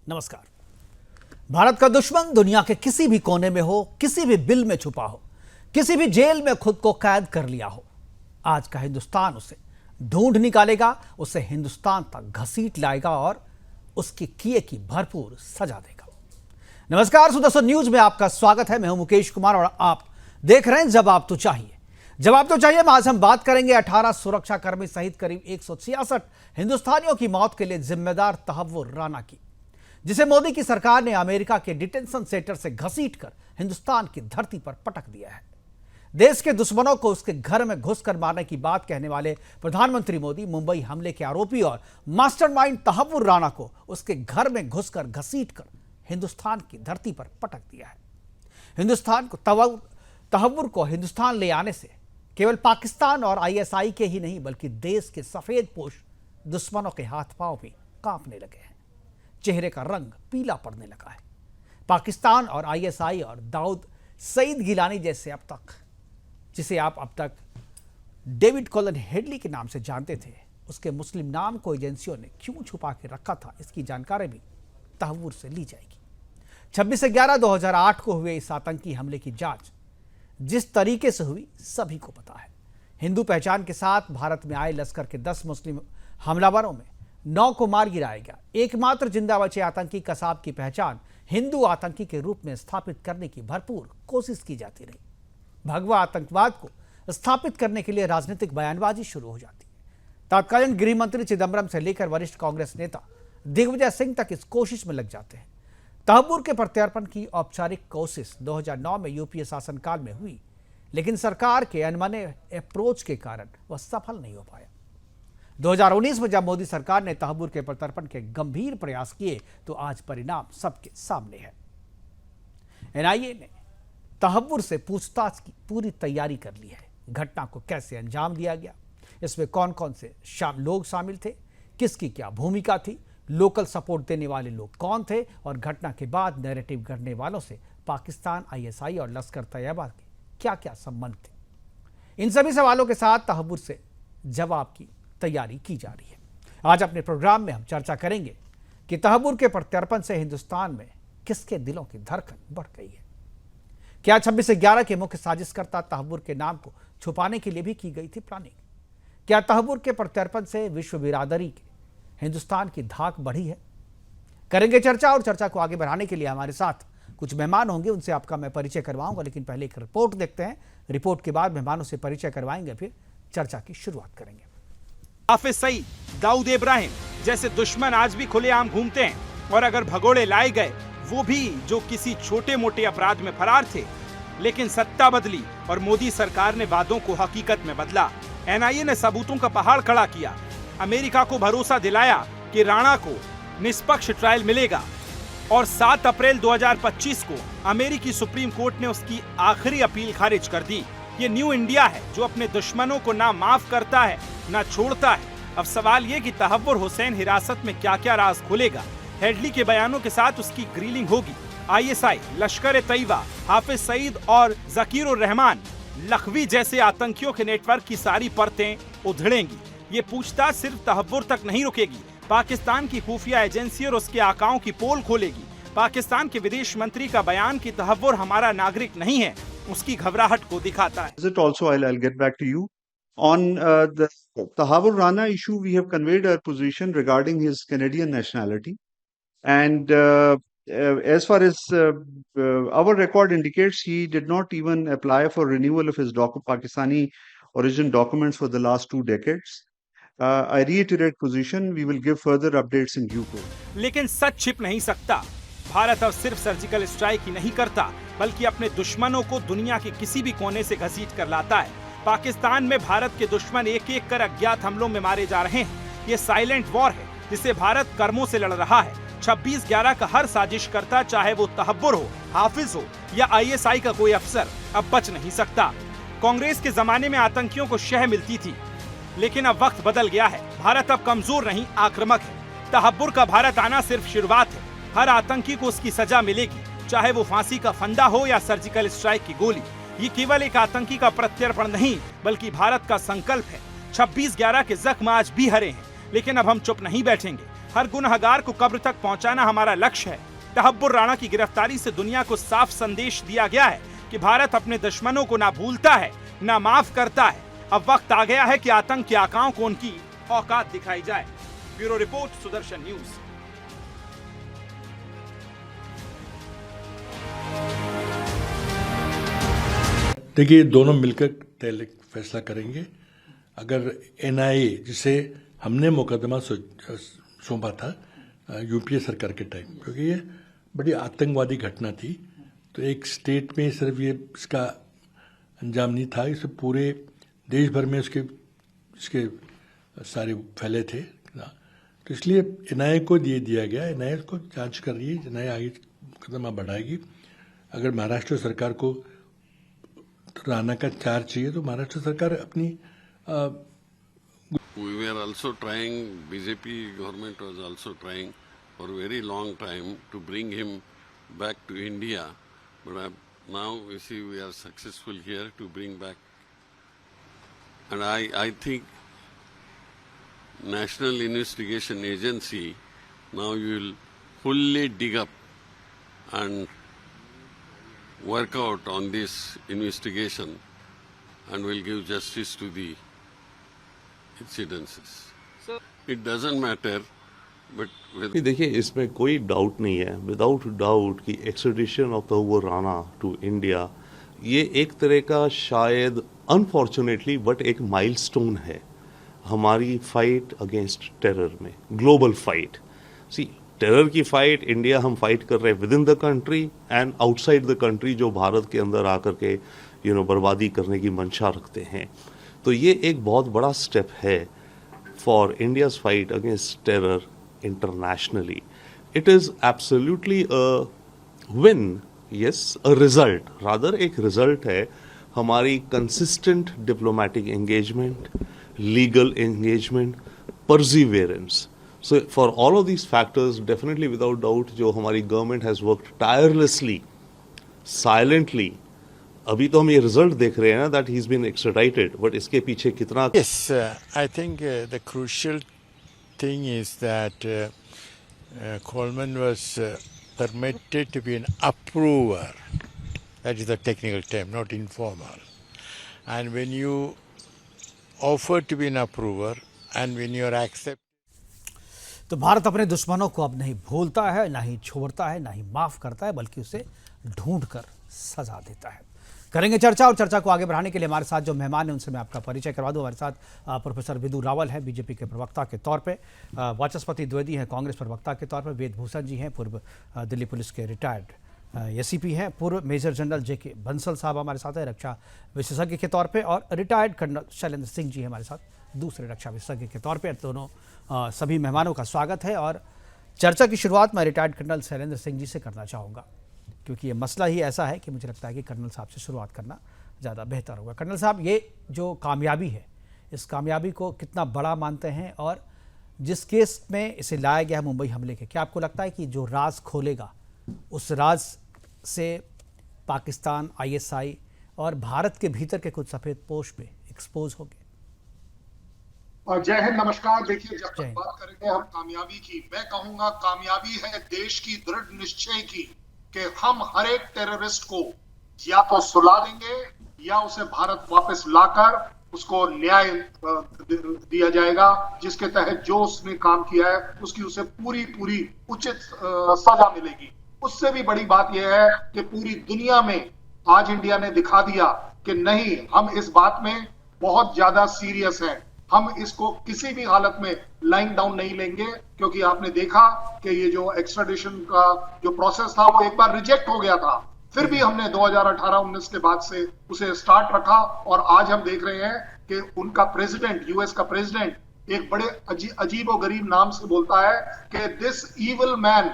नमस्कार। भारत का दुश्मन दुनिया के किसी भी कोने में हो, किसी भी बिल में छुपा हो, किसी भी जेल में खुद को कैद कर लिया हो, आज का हिंदुस्तान उसे ढूंढ निकालेगा, उसे हिंदुस्तान तक घसीट लाएगा और उसके किए की भरपूर सजा देगा। नमस्कार, सुदर्शन न्यूज में आपका स्वागत है। मैं हूं मुकेश कुमार और आप देख रहे हैं जवाब तो चाहिए। जवाब तो चाहिए में आज हम बात करेंगे 18 सुरक्षाकर्मी सहित करीब 166 हिंदुस्तानियों की मौत के लिए जिम्मेदार तहव्वुर राणा की, जिसे मोदी की सरकार ने अमेरिका के डिटेंशन सेंटर से घसीटकर हिंदुस्तान की धरती पर पटक दिया है। देश के दुश्मनों को उसके घर में घुसकर मारने की बात कहने वाले प्रधानमंत्री मोदी मुंबई हमले के आरोपी और मास्टरमाइंड तहव्वुर राणा को उसके घर में घुसकर घसीटकर हिंदुस्तान की धरती पर पटक दिया है। हिंदुस्तान को तहव्वुर को हिंदुस्तान ले आने से केवल पाकिस्तान और आईएसआई के ही नहीं बल्कि देश के सफेद पोश दुश्मनों के हाथ पांव भी कांपने लगे हैं। चेहरे का रंग पीला पड़ने लगा है। पाकिस्तान और आईएसआई और दाऊद सईद गिलानी जैसे जिसे आप अब तक डेविड कॉलन हेडली के नाम से जानते थे, उसके मुस्लिम नाम को एजेंसियों ने क्यों छुपा के रखा था, इसकी जानकारी भी तहव्वुर से ली जाएगी। 26/11/2008 को हुए इस आतंकी हमले की जांच जिस तरीके से हुई सभी को पता है। हिंदू पहचान के साथ भारत में आए लश्कर के 10 मुस्लिम हमलावरों में 9 को मार गिराया गया। एकमात्र जिंदा बचे आतंकी कसाब की पहचान हिंदू आतंकी के रूप में स्थापित करने की भरपूर कोशिश की जाती रही। भगवा आतंकवाद को स्थापित करने के लिए राजनीतिक बयानबाजी शुरू हो जाती है। तत्कालीन गृह मंत्री चिदंबरम से लेकर वरिष्ठ कांग्रेस नेता दिग्विजय सिंह तक इस कोशिश में लग जाते हैं। तहव्वुर के प्रत्यार्पण की औपचारिक कोशिश 2009 में यूपीए शासनकाल में हुई, लेकिन सरकार के अनमने अप्रोच के कारण वह सफल नहीं हो पाया। 2019 में जब मोदी सरकार ने तहव्वुर के प्रत्यार्पण के गंभीर प्रयास किए तो आज परिणाम सबके सामने है। एनआईए ने तहव्वुर से पूछताछ की पूरी तैयारी कर ली है। घटना को कैसे अंजाम दिया गया, इसमें कौन कौन से लोग शामिल थे, किसकी क्या भूमिका थी, लोकल सपोर्ट देने वाले लोग कौन थे और घटना के बाद नैरेटिव करने वालों से पाकिस्तान, आईएसआई और लश्कर तैयबा के क्या क्या संबंध थे, इन सभी सवालों के साथ तहव्वुर से जवाब की तैयारी की जा रही है। आज अपने प्रोग्राम में हम चर्चा करेंगे कि तहव्वुर के प्रत्यार्पण से हिंदुस्तान में किसके दिलों की धड़कन बढ़ गई है। क्या 26/11 के मुख्य साजिशकर्ता तहव्वुर के नाम को छुपाने के लिए भी की गई थी प्लानिंग? क्या तहव्वुर के प्रत्यार्पण से विश्व बिरादरी के हिंदुस्तान की धाक बढ़ी है? करेंगे चर्चा, और चर्चा को आगे बढ़ाने के लिए हमारे साथ कुछ मेहमान होंगे, उनसे आपका मैं परिचय करवाऊंगा। लेकिन पहले एक रिपोर्ट देखते हैं। रिपोर्ट के बाद मेहमानों से परिचय करवाएंगे, फिर चर्चा की शुरुआत करेंगे। हाफिज सईद, दाऊद इब्राहिम जैसे दुश्मन आज भी खुलेआम घूमते हैं, और अगर भगोड़े लाए गए वो भी जो किसी छोटे मोटे अपराध में फरार थे। लेकिन सत्ता बदली और मोदी सरकार ने वादों को हकीकत में बदला। एनआईए ने सबूतों का पहाड़ खड़ा किया, अमेरिका को भरोसा दिलाया कि राणा को निष्पक्ष ट्रायल मिलेगा, और 7 अप्रैल 2025 को अमेरिकी सुप्रीम कोर्ट ने उसकी आखिरी अपील खारिज कर दी। ये न्यू इंडिया है जो अपने दुश्मनों को ना माफ करता है ना छोड़ता है। अब सवाल ये कि तहव्वुर हुसैन हिरासत में क्या क्या राज खुलेगा। हेडली के बयानों के साथ उसकी ग्रिलिंग होगी। आईएसआई, लश्कर तैयबा, हाफिज सईद और जकीरुर रहमान लखवी जैसे आतंकियों के नेटवर्क की सारी परतें उधड़ेंगी। ये पूछताछ सिर्फ तहव्वुर तक नहीं रुकेगी, पाकिस्तान की खुफिया एजेंसी और उसके आकाओं की पोल खोलेगी। पाकिस्तान के विदेश मंत्री का बयान कि तहव्वुर हमारा नागरिक नहीं है, उसकी घबराहट को दिखाता है। I'll get back to you. On the Tahawwur Rana issue, we have conveyed our position regarding his Canadian nationality. And as far as our record indicates, he did not even apply for renewal of his Pakistani origin documents for the last 2 decades. I reiterate position, we will give further updates in due course. लेकिन सच छिप नहीं सकता। भारत अब सिर्फ surgical strike ही नहीं करता, बल्कि अपने दुश्मनों को दुनिया के किसी भी कोने से घसीट कर लाता है। पाकिस्तान में भारत के दुश्मन एक एक कर अज्ञात हमलों में मारे जा रहे हैं। ये साइलेंट वॉर है जिसे भारत कर्मों से लड़ रहा है। 26/11 का हर साजिशकर्ता, चाहे वो तहव्वुर हो, हाफिज हो या आईएसआई का कोई अफसर, अब बच नहीं सकता। कांग्रेस के जमाने में आतंकियों को शह मिलती थी, लेकिन अब वक्त बदल गया है। भारत अब कमजोर नहीं, आक्रामक है। तहव्वुर का भारत आना सिर्फ शुरुआत है। हर आतंकी को उसकी सजा मिलेगी, चाहे वो फांसी का फंदा हो या सर्जिकल स्ट्राइक की गोली। ये केवल एक आतंकी का प्रत्यर्पण नहीं, बल्कि भारत का संकल्प है। 26/11 के जख्म आज भी हरे हैं, लेकिन अब हम चुप नहीं बैठेंगे। हर गुनहगार को कब्र तक पहुंचाना हमारा लक्ष्य है। तहब्बुर राणा की गिरफ्तारी से दुनिया को साफ संदेश दिया गया है कि भारत अपने दुश्मनों को ना भूलता है, ना माफ करता है। अब वक्त आ गया है कि आतंक की आकाओं को उनकी औकात दिखाई जाए। Bureau report, Sudarshan news. देखिए, दोनों मिलकर फैसला करेंगे। अगर एनआईए, जिसे हमने मुकदमा सौंपा था यूपीए सरकार के टाइम, क्योंकि ये बड़ी आतंकवादी घटना थी, तो एक स्टेट में सिर्फ ये इसका अंजाम नहीं था, इसे पूरे देश भर में इसके सारे फैले थे ना। तो इसलिए एनआईए को दिया गया। एनआईए को जांच कर रही है, एनआईए आगे मुकदमा बढ़ाएगी। अगर महाराष्ट्र सरकार को राणा का चार्ज चाहिए तो महाराष्ट्र सरकार अपनी We were also trying, BJP government was also trying for a very long time to bring him back to India. But now we see we are successful here to bring back. And I think National Investigation Agency, now you will fully dig up and work out on this investigation and will give justice to the incidences. It doesn't matter, but with देखिए, इसमें कोई doubt नहीं है, without doubt कि extradition of Tahawwur Rana to India ये एक तरह का शायद अनफॉर्चुनेटली बट एक माइलस्टोन है हमारी फाइट अगेंस्ट टेरर में, ग्लोबल फाइट। सी, टेरर की फाइट इंडिया हम फाइट कर रहे हैं with in the country and outside the country, जो भारत के अंदर आकर के बर्बादी करने की मंशा रखते हैं। तो ये एक बहुत बड़ा स्टेप है for India's fight against terror internationally. It is absolutely a win, yes, a result, rather एक रिजल्ट है हमारी consistent diplomatic engagement, legal engagement, Perseverance. So for all of these factors, definitely without doubt, जो हमारी government has worked tirelessly, silently, अभी तो हम ये result देख रहे हैं ना that he is been extradited, but इसके पीछे कितना Yes, I think the crucial thing is that Coleman was permitted to be an approver. That is the technical term, not informal. And when you offer to be an approver and when you are accepted, तो भारत अपने दुश्मनों को अब नहीं भूलता है, ना ही छोड़ता है, ना ही माफ करता है, बल्कि उसे ढूंढकर सजा देता है। करेंगे चर्चा, और चर्चा को आगे बढ़ाने के लिए हमारे साथ जो मेहमान हैं उनसे मैं आपका परिचय करवा दूं। हमारे साथ प्रोफेसर विदु रावल हैं, बीजेपी के प्रवक्ता के तौर पे, वाचस्पति द्विवेदी हैं, कांग्रेस प्रवक्ता के तौर पर, वेद भूषण जी हैं, पूर्व दिल्ली पुलिस के रिटायर्ड एसीपी हैं, पूर्व मेजर जनरल जेके बंसल साहब हमारे साथ हैं, रक्षा विशेषज्ञ के तौर पर, और रिटायर्ड कर्नल शैलेंद्र सिंह जी हैं हमारे साथ, दूसरे रक्षा विशेषज्ञ के तौर पर। दोनों सभी मेहमानों का स्वागत है। और चर्चा की शुरुआत मैं रिटायर्ड कर्नल शैलेंद्र सिंह जी से करना चाहूँगा, क्योंकि ये मसला ही ऐसा है कि मुझे लगता है कि कर्नल साहब से शुरुआत करना ज़्यादा बेहतर होगा। कर्नल साहब, ये जो कामयाबी है, इस कामयाबी को कितना बड़ा मानते हैं, और जिस केस में इसे लाया गया है मुंबई हमले के, क्या आपको लगता है कि जो राज खोलेगा उस राज से पाकिस्तान, ISI और भारत के भीतर के कुछ सफ़ेद पोश में एक्सपोज हो गए? जय हिंद, नमस्कार। देखिए, जब तक बात करेंगे हम कामयाबी की, मैं कहूंगा कामयाबी है देश की दृढ़ निश्चय की कि हम हर एक टेररिस्ट को या तो सुला देंगे या उसे भारत वापस लाकर उसको न्याय दिया जाएगा, जिसके तहत जो उसने काम किया है उसकी उसे पूरी उचित सजा मिलेगी। उससे भी बड़ी बात यह है कि पूरी दुनिया में आज इंडिया ने दिखा दिया कि नहीं, हम इस बात में बहुत ज्यादा सीरियस हैं, हम इसको किसी भी हालत में लाइंग डाउन नहीं लेंगे, क्योंकि आपने देखा कि ये जो एक्स्ट्राडिशन का जो प्रोसेस था वो एक बार रिजेक्ट हो गया था, फिर भी हमने 2018-19 के बाद से उसे स्टार्ट रखा, और आज हम देख रहे हैं कि उनका प्रेसिडेंट, यूएस का प्रेसिडेंट एक बड़े अजीब और गरीब नाम से बोलता है कि this evil man.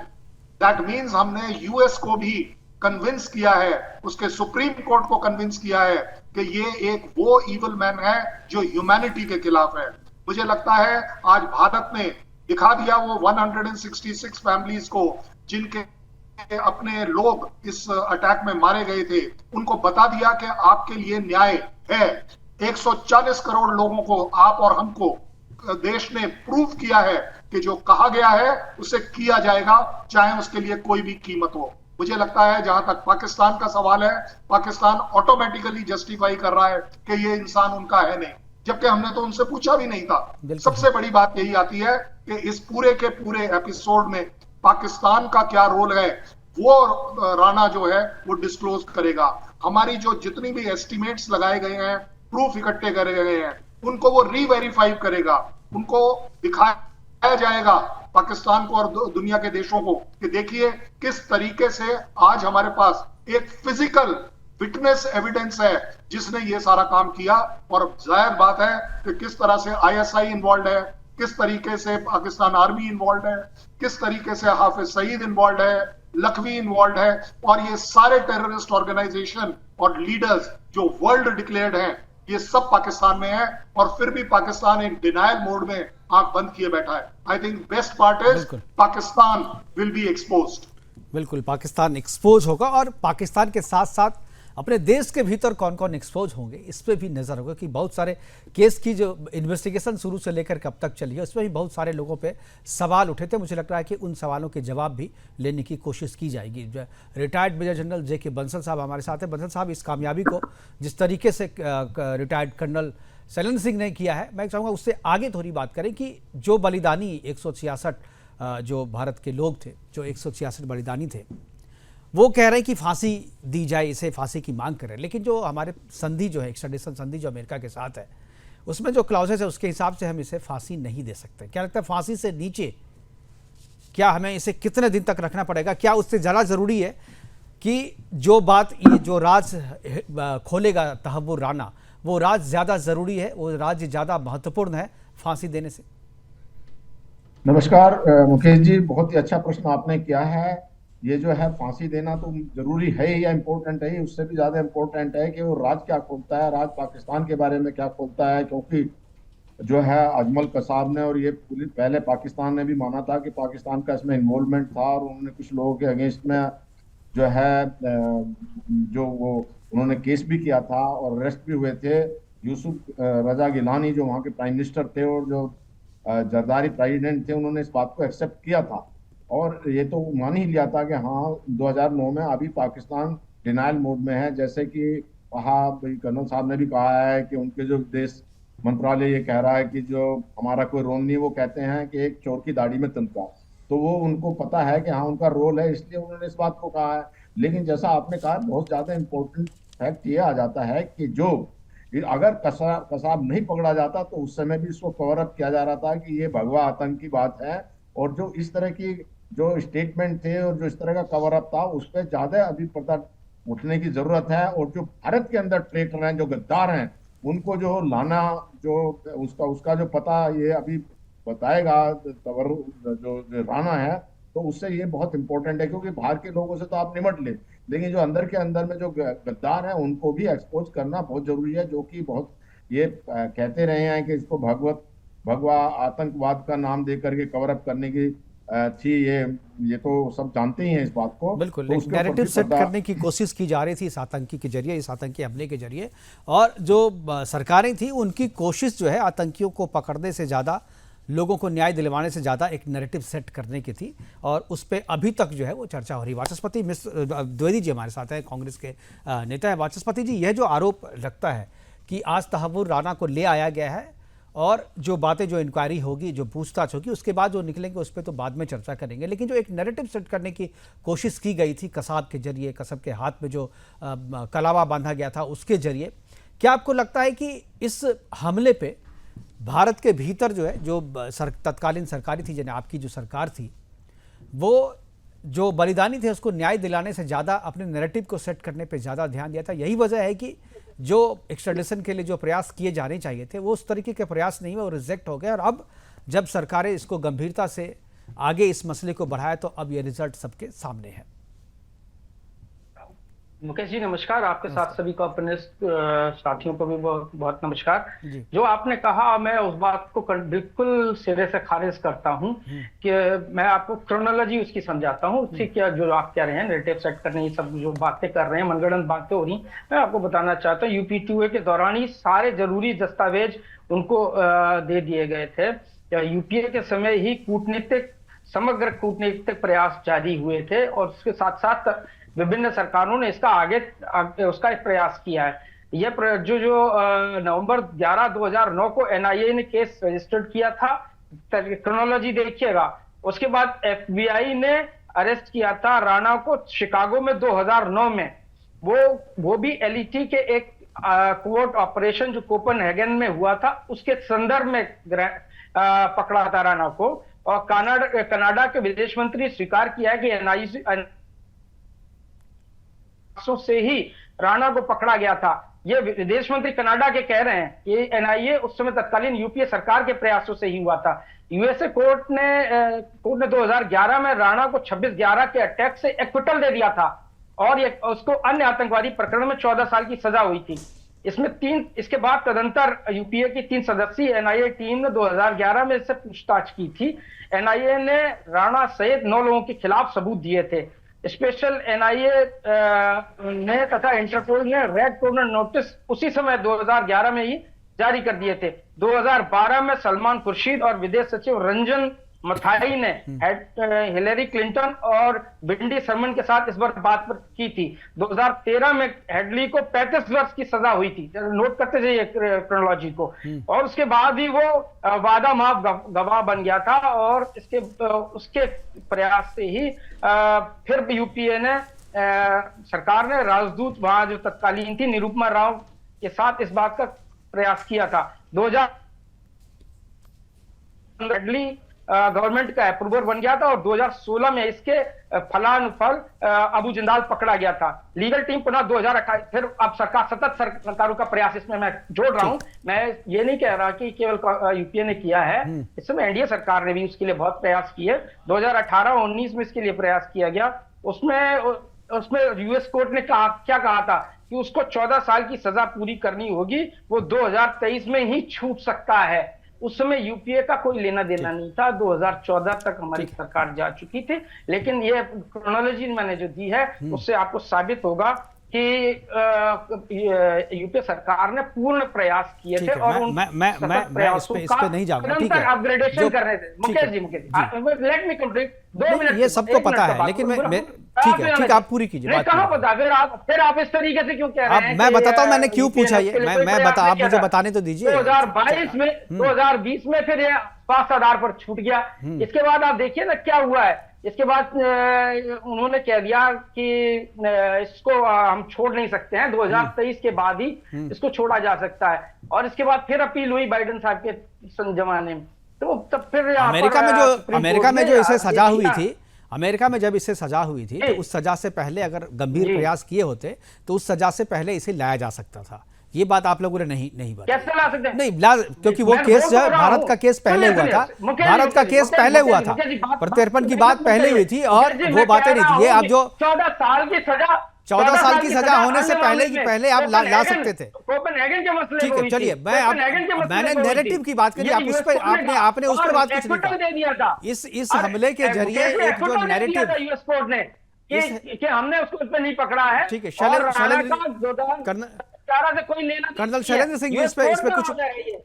That means हमने यूएस को भी कन्विंस किया है, उसके सुप्रीम कोर्ट को कन्विंस किया है कि ये एक वो इविल मैन है जो ह्यूमैनिटी के खिलाफ है। मुझे लगता है आज भारत ने दिखा दिया वो 166 फैमिलीज को जिनके अपने लोग इस अटैक में मारे गए थे, उनको बता दिया कि आपके लिए न्याय है। 140 करोड़ लोगों को, आप और हमको देश ने प्रूव किया है कि जो कहा गया है उसे किया जाएगा, चाहे उसके लिए कोई भी कीमत हो। मुझे लगता है जहां तक पाकिस्तान का सवाल है, पाकिस्तान ऑटोमेटिकली जस्टिफाई कर रहा है कि ये इंसान उनका है नहीं, जबकि हमने तो उनसे पूछा भी नहीं था। सबसे बड़ी बात यही आती है कि इस पूरे के पूरे एपिसोड में पाकिस्तान का क्या रोल है वो राणा जो है वो डिस्क्लोज करेगा। हमारी जो जितनी भी एस्टिमेट्स लगाए गए हैं, प्रूफ इकट्ठे करे गए हैं, उनको वो रीवेरीफाई करेगा, उनको दिखाया जाएगा पाकिस्तान को और दुनिया के देशों को कि देखिए किस तरीके से आज हमारे पास एक फिजिकल विटनेस एविडेंस है जिसने ये सारा काम किया। और जाहिर बात है कि किस तरह से आईएसआई इन्वॉल्व है, किस तरीके से पाकिस्तान आर्मी इन्वॉल्व है, किस तरीके से हाफिज सईद इन्वॉल्व है, लखवी इन्वॉल्व है, और ये सारे टेररिस्ट ऑर्गेनाइजेशन और लीडर्स जो वर्ल्ड डिक्लेयर्ड हैं ये सब पाकिस्तान में है, और फिर भी पाकिस्तान एक डिनायल मोड में आंख बंद किए बैठा है। I think best part is Pakistan will be exposed. बिल्कुल, पाकिस्तान एक्सपोज होगा, और पाकिस्तान के साथ साथ अपने देश के भीतर कौन कौन एक्सपोज होंगे इस पे भी नजर होगा कि बहुत सारे केस की जो इन्वेस्टिगेशन शुरू से लेकर कब तक चली है उसमें भी बहुत सारे लोगों पे सवाल उठे थे। मुझे लग रहा है कि उन सवालों के जवाब भी लेने की कोशिश की जाएगी। Retired major general J K. Bansal साहब हमारे साथ हैं। बंसल साहब, इस कामयाबी को जिस तरीके से रिटायर्ड कर्नल शैलेंद्र सिंह ने किया है, मैं चाहूँगा उससे आगे थोड़ी बात करें कि जो बलिदानी 166 जो भारत के लोग थे, जो 166 बलिदानी थे, वो कह रहे हैं कि फांसी दी जाए, इसे फांसी की मांग कर रहे हैं। लेकिन जो हमारे संधि जो है, एक्स्ट्राडिशन संधि जो अमेरिका के साथ है, उसमें जो क्लाउजेस है उसके हिसाब से हम इसे फांसी नहीं दे सकते। क्या लगता है फांसी से नीचे क्या हमें इसे कितने दिन तक रखना पड़ेगा? क्या उससे ज़्यादा ज़रूरी है कि जो बात ये जो राज खोलेगा तहव्वुर राना, वो राज ज़्यादा ज़रूरी है, वो राज ज़्यादा महत्वपूर्ण है फांसी देने से? नमस्कार मुकेश जी, बहुत ही अच्छा प्रश्न आपने किया है। ये जो है फांसी देना तो जरूरी है या इम्पोर्टेंट है, उससे भी ज्यादा इम्पोर्टेंट है कि वो राज क्या खोलता है, राज पाकिस्तान के बारे में क्या खोलता है। क्योंकि जो है अजमल कसाब ने और ये पहले पाकिस्तान ने भी माना था कि पाकिस्तान का इसमें इन्वॉल्वमेंट था, और उन्होंने कुछ लोगों के अगेंस्ट में जो है जो वो उन्होंने केस भी किया था और अरेस्ट भी हुए थे। यूसुफ रजा गिलानी जो वहाँ के प्राइम मिनिस्टर थे और जो जरदारी प्रेसिडेंट थे, उन्होंने इस बात को एक्सेप्ट किया था और ये तो मान ही लिया था कि हाँ 2009 में अभी पाकिस्तान डिनायल मोड में है। जैसे कि कहा कर्नल साहब ने भी कहा है कि उनके जो विदेश मंत्रालय ये कह रहा है कि जो हमारा कोई रोल नहीं, वो कहते हैं कि एक चोर की दाढ़ी में तनख्वाह, तो वो उनको पता है कि हाँ उनका रोल है, इसलिए उन्होंने इस बात को कहा है। लेकिन जैसा आपने कहा, बहुत ज्यादा इम्पोर्टेंट फैक्ट ये आ जाता है कि जो अगर कसाब नहीं पकड़ा जाता तो उस समय भी इसको कवर अप किया जा रहा था कि ये भगवा आतंक की बात है, और जो इस तरह की जो स्टेटमेंट थे और जो इस तरह का कवर अप था उस पर ज्यादा अभी पर्दा उठने की जरूरत है। और जो भारत के अंदर ट्रेटर हैं, जो गद्दार हैं, उनको जो लाना, जो उसका जो पता ये अभी बताएगा जो राणा है, तो उससे ये बहुत इंपॉर्टेंट है। क्योंकि बाहर के लोगों से तो आप निमट ले, लेकिन जो अंदर के अंदर में जो गद्दार हैं उनको भी एक्सपोज करना बहुत जरूरी है। जो कि बहुत ये कहते रहे हैं कि इसको भगवा आतंकवाद का नाम दे करके कवर अप करने की थी, ये तो सब जानते ही हैं इस बात को। बिल्कुल, तो एक नैरेटिव सेट करने की कोशिश की जा रही थी इस आतंकी के जरिए, इस आतंकी हमले के जरिए, और जो सरकारें थी उनकी कोशिश जो है आतंकियों को पकड़ने से ज़्यादा, लोगों को न्याय दिलवाने से ज़्यादा एक नैरेटिव सेट करने की थी, और उस पर अभी तक जो है वो चर्चा हो रही है। वाचस्पति मिश्र द्विवेदी जी हमारे साथ हैं, कांग्रेस के नेता हैं। वाचस्पति जी, यह जो आरोप लगता है कि आज तहव्वुर राना को ले आया गया है और जो बातें, जो इंक्वायरी होगी, जो पूछताछ होगी, उसके बाद जो निकलेंगे उस पर तो बाद में चर्चा करेंगे, लेकिन जो एक नैरेटिव सेट करने की कोशिश की गई थी कसाब के जरिए, कसब के हाथ में जो कलावा बांधा गया था उसके जरिए, क्या आपको लगता है कि इस हमले पे भारत के भीतर जो है, जो तत्कालीन सरकारी थी, यानी आपकी जो सरकार थी, वो जो बलिदानी थे उसको न्याय दिलाने से ज़्यादा अपने नैरेटिव को सेट करने पे ज़्यादा ध्यान दिया था? यही वजह है कि जो एक्स्ट्राडिशन के लिए जो प्रयास किए जाने चाहिए थे वो उस तरीके के प्रयास नहीं हुए, वो रिजेक्ट हो गए, और अब जब सरकारें इसको गंभीरता से आगे इस मसले को बढ़ाया तो अब ये रिजल्ट सबके सामने है। मुकेश जी नमस्कार, आपके साथ सभी कॉर्पोरेट साथियों को भी बहुत बहुत नमस्कार। जो आपने कहा मैं उस बात को बिल्कुल सिरे से खारिज करता हूं कि मैं आपको क्रोनोलॉजी उसकी समझाता हूं। उससे क्या जो आप कह रहे हैं नैरेटिव सेट करने, ये सब जो बातें कर रहे हैं, मनगढ़ंत बातें हो रही, मैं आपको बताना चाहता हूँ यूपी 2A के दौरान ही सारे जरूरी दस्तावेज उनको दे दिए गए थे। यूपीए के समय ही समग्र कूटनीतिक प्रयास जारी हुए थे और उसके साथ साथ विभिन्न सरकारों ने इसका आगे उसका एक प्रयास किया है। यह जो नवंबर 11 2009 को एनआईए ने केस रजिस्टर्ड किया था, क्रोनोलॉजी देखिएगा। उसके बाद एफबीआई ने अरेस्ट किया था राणा को शिकागो में 2009 में। वो भी एलईटी के एक कोर्ट ऑपरेशन जो कोपेनहेगन में हुआ था उसके संदर्भ में पकड़ा था राणा को। और कनाडा के विदेश मंत्री स्वीकार किया है कि एनआईए से ही राणा को पकड़ा गया था। ये विदेश मंत्री कनाडा के कह रहे हैं कि एनआईए उस समय तत्कालीन यूपीए सरकार के प्रयासों से ही हुआ था। यूएसए कोर्ट ने 2011 में राणा को 26/11 के अटैक से एक्विटल दे दिया था और उसको अन्य आतंकवादी प्रकरण में 14 साल की सजा हुई थी। इसके बाद तदंतर यूपीए की 3 सदस्यीय एनआईए टीम ने 2011 में इससे पूछताछ की थी। एनआईए ने राणा सहित 9 लोगों के खिलाफ सबूत दिए थे। स्पेशल एनआईए ने तथा इंटरपोल ने रेड कॉर्नर नोटिस उसी समय 2011 में ही जारी कर दिए थे। 2012 में सलमान खुर्शीद और विदेश सचिव रंजन मथाई ने हिलेरी क्लिंटन और विंडी शर्मन के साथ इस बार बात की थी। 2013 में हेडली को 35 वर्ष की सजा हुई थी। नोट करते जाइए क्रोनोलॉजी को। और उसके बाद ही वो वादा माफ गवाह बन गया था और उसके प्रयास से ही फिर यूपीए ने सरकार ने राजदूत वहां जो तत्कालीन थी निरुपमा राव के साथ इस बात का प्रयास किया था। 2000 हेडली गवर्नमेंट का अप्रूवर बन गया था और 2016 में इसके फलानुफल अबू जिंदाल पकड़ा गया था। लीगल टीम पुनः 2028 फिर अब सतत सरकारों का प्रयास इसमें मैं जोड़ रहा हूं। मैं ये नहीं कह रहा कि केवल यूपीए ने किया है, इस समय एनडीए सरकार ने भी उसके लिए बहुत प्रयास किए। 2018-19 में इसके लिए प्रयास किया गया। उसमें यूएस कोर्ट ने क्या कहा था कि उसको 14 साल की सजा पूरी करनी होगी, वो 2023 में ही छूट सकता है। उस समय यूपीए का कोई लेना देना नहीं था। 2014 तक हमारी सरकार जा चुकी थी। लेकिन ये क्रोनोलॉजी मैंने जो दी है उससे आपको साबित होगा कि यूपीए सरकार ने पूर्ण प्रयास किए थे और मैं इस पे नहीं जाऊंगा। ठीक है, अपग्रेडेशन कर रहे थे। Mukesh ji let me complete 2 minute. ये सबको पता है लेकिन मैं ठीक है आप पूरी कीजिए। कहां पता फिर आप इस तरीके से क्यों कह रहे हैं? मैं बताता हूं मैंने क्यों पूछा ये। आप मुझे बताने तो दीजिए। 2020 में फिर ये पास आधार पर छूट गया। इसके बाद आप देखिए ना क्या हुआ है। इसके बाद उन्होंने कह दिया कि इसको हम छोड़ नहीं सकते हैं, 2023 के बाद ही इसको छोड़ा जा सकता है। और इसके बाद फिर अपील हुई बाइडेन साहब के जमाने में। तो तब फिर अमेरिका में जो इसे सजा हुई थी, अमेरिका में जब इसे सजा हुई थी तो उस सजा से पहले अगर गंभीर प्रयास किए होते तो उस सजा से पहले इसे लाया जा सकता था। ये बात आप लोगों ने नहीं बताई। कैसे ला सकते हैं? नहीं क्योंकि वो केस जो है भारत का केस पहले हुआ था। भारत का केस पहले हुआ था, प्रत्यर्पण की बात पहले हुई थी और वो बातें नहीं थी। ये आप जो 14 साल की सजा होने से पहले आप ला सकते थे। कोपेनहेगन के मसले ठीक है, चलिए मैंने नैरेटिव की बात करी, आप उस पर आपने उस पर बात कुछ नहीं कहा। इस हमले के जरिए एक जो नैरेटिव यूएस कोर्ट ने कि हमने उसको इस पर नहीं पकड़ा है। ठीक है, कर्नल शैलेंद्र सिंह जी इस पे कुछ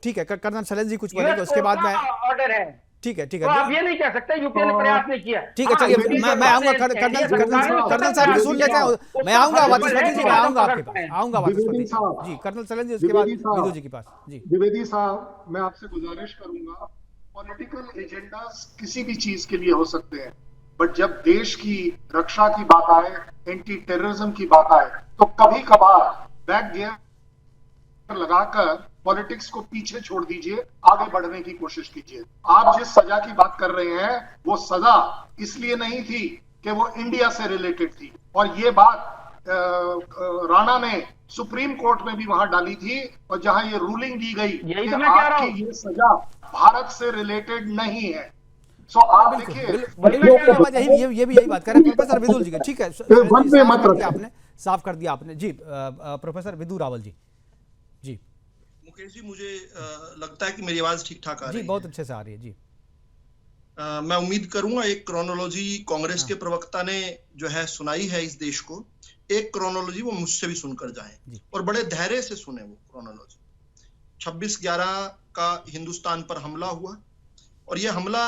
ठीक है, कर्नल शैलेंद्र जी कुछ बोलेंगे उसके बाद मैं ऑर्डर है। ठीक है तो आप ये नहीं कह सकते यूपीए ने प्रयास नहीं किया। ठीक है, चलिए मैं आऊंगा कर्नल साहब की सुन लेते हैं। मैं आऊंगा वाचस्पति जी, मैं आऊंगा आपके पास, आऊंगा वाचस्पति जी। कर्नल शैलेंद्र जी उसके बाद विदु जी के पास। जी द्विवेदी साहब, मैं आपसे गुजारिश करूंगा, पॉलिटिकल एजेंडास किसी भी चीज के लिए हो सकते हैं, बट जब देश की रक्षा की बात आए, एंटी टेररिज्म की बात आए, तो कभी कभार बैक गियर लगाकर पॉलिटिक्स को पीछे छोड़ दीजिए, आगे बढ़ने की कोशिश कीजिए। आप जिस सजा की बात कर रहे हैं वो सजा इसलिए नहीं थी कि वो इंडिया से रिलेटेड थी, और ये बात राणा ने सुप्रीम कोर्ट में भी वहां डाली थी, और जहां ये रूलिंग दी गई कि आपकी ये सजा भारत से रिलेटेड नहीं है। सो आप देखिए ये भी यही बात कर रहे हैं प्रोफेसर विदुल जी का। ठीक है, आपने साफ कर दिया आपने जी। प्रोफेसर विदु रावल जी। जी मुकेश जी, मुझे लगता है कि मेरी आवाज ठीक ठाक आ रही है। बहुत अच्छे से आ रही है जी। मैं उम्मीद करूंगा एक क्रोनोलॉजी कांग्रेस के प्रवक्ता ने जो है सुनाई है इस देश को, एक क्रोनोलॉजी वो मुझसे भी सुनकर जाएं और बड़े धैर्य से सुने वो क्रोनोलॉजी। 26/11 का हिंदुस्तान पर हमला हुआ और यह हमला